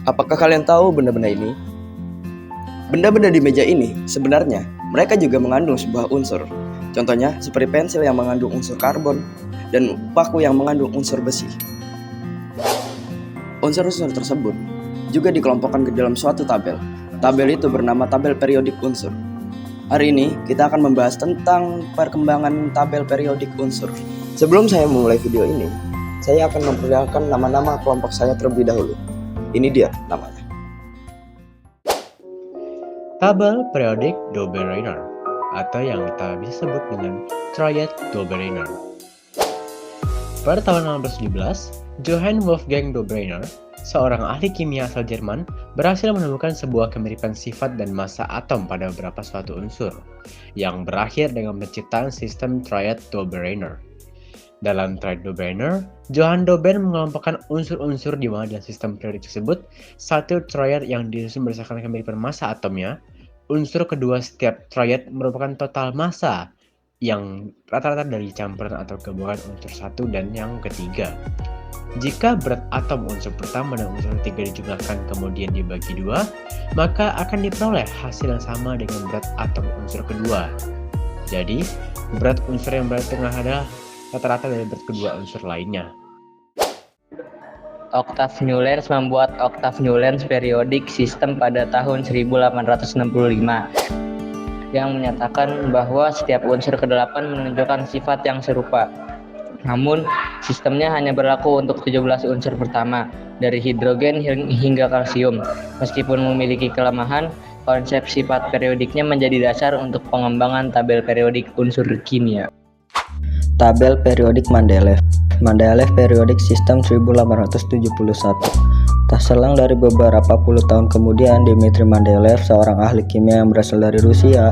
Apakah kalian tahu benda-benda ini? Benda-benda di meja ini sebenarnya mereka juga mengandung sebuah unsur. Contohnya seperti pensil yang mengandung unsur karbon dan paku yang mengandung unsur besi. Unsur-unsur tersebut juga dikelompokkan ke dalam suatu tabel. Tabel itu bernama tabel periodik unsur. Hari ini kita akan membahas tentang perkembangan tabel periodik unsur. Sebelum saya memulai video ini, saya akan memperkenalkan nama-nama kelompok saya terlebih dahulu. Ini dia namanya. Tabel periodik Dobereiner, atau yang kita bisa sebut dengan Triad Dobereiner. Pada tahun 1917, Johann Wolfgang Dobereiner, seorang ahli kimia asal Jerman, berhasil menemukan sebuah kemiripan sifat dan massa atom pada beberapa suatu unsur, yang berakhir dengan penciptaan sistem Triad Dobereiner. Dalam Triad Dobereiner, Johann Dobereiner mengelompokkan unsur-unsur di mana dalam sistem periodik tersebut, satu triad yang disusun berdasarkan kemiripan massa atomnya, unsur kedua setiap triad merupakan total massa yang rata-rata dari campuran atau gabungan unsur satu dan yang ketiga. Jika berat atom unsur pertama dan unsur ketiga dijumlahkan kemudian dibagi dua, maka akan diperoleh hasil yang sama dengan berat atom unsur kedua. Jadi, berat unsur yang berada di tengah adalah rata-rata dari berat kedua unsur lainnya. Octave Newlands membuat Octave Newlands Periodic System pada tahun 1865 yang menyatakan bahwa setiap unsur ke-8 menunjukkan sifat yang serupa. Namun, sistemnya hanya berlaku untuk 17 unsur pertama, dari hidrogen hingga kalsium. Meskipun memiliki kelemahan, konsep sifat periodiknya menjadi dasar untuk pengembangan tabel periodik unsur kimia. Tabel periodik Mendeleev. Mendeleev Periodic System 1871. Tak selang dari beberapa puluh tahun kemudian, Dmitri Mendeleev, seorang ahli kimia yang berasal dari Rusia,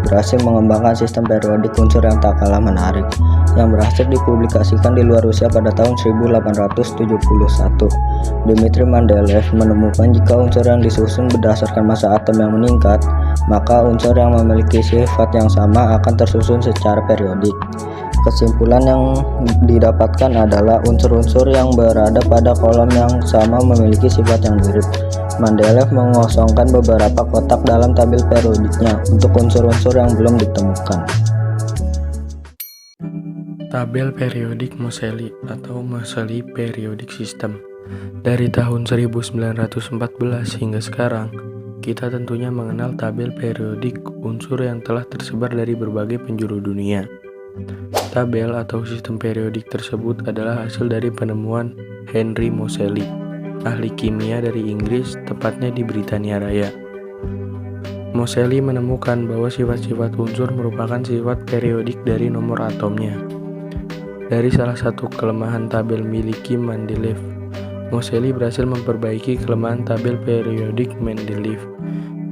berhasil mengembangkan sistem periodik unsur yang tak kalah menarik, yang berhasil dipublikasikan di luar Rusia pada tahun 1871. Dmitri Mendeleev menemukan jika unsur yang disusun berdasarkan massa atom yang meningkat, maka unsur yang memiliki sifat yang sama akan tersusun secara periodik. Kesimpulan yang didapatkan adalah unsur-unsur yang berada pada kolom yang sama memiliki sifat yang mirip. Mendeleev mengosongkan beberapa kotak dalam tabel periodiknya untuk unsur-unsur yang belum ditemukan. Tabel periodik Moseley atau Moseley Periodic System. Dari tahun 1914 hingga sekarang, kita tentunya mengenal tabel periodik unsur yang telah tersebar dari berbagai penjuru dunia. Tabel atau sistem periodik tersebut adalah hasil dari penemuan Henry Moseley, ahli kimia dari Inggris, tepatnya di Britania Raya. Moseley menemukan bahwa sifat-sifat unsur merupakan sifat periodik dari nomor atomnya. Dari salah satu kelemahan tabel miliki Mendeleev, Moseley berhasil memperbaiki kelemahan tabel periodik Mendeleev.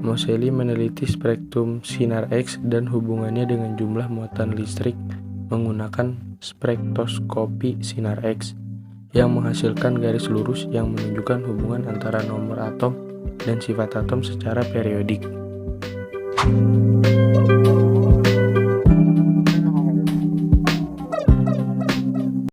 Moseley meneliti spektrum sinar X dan hubungannya dengan jumlah muatan listrik menggunakan spektroskopi sinar X yang menghasilkan garis lurus yang menunjukkan hubungan antara nomor atom dan sifat atom secara periodik.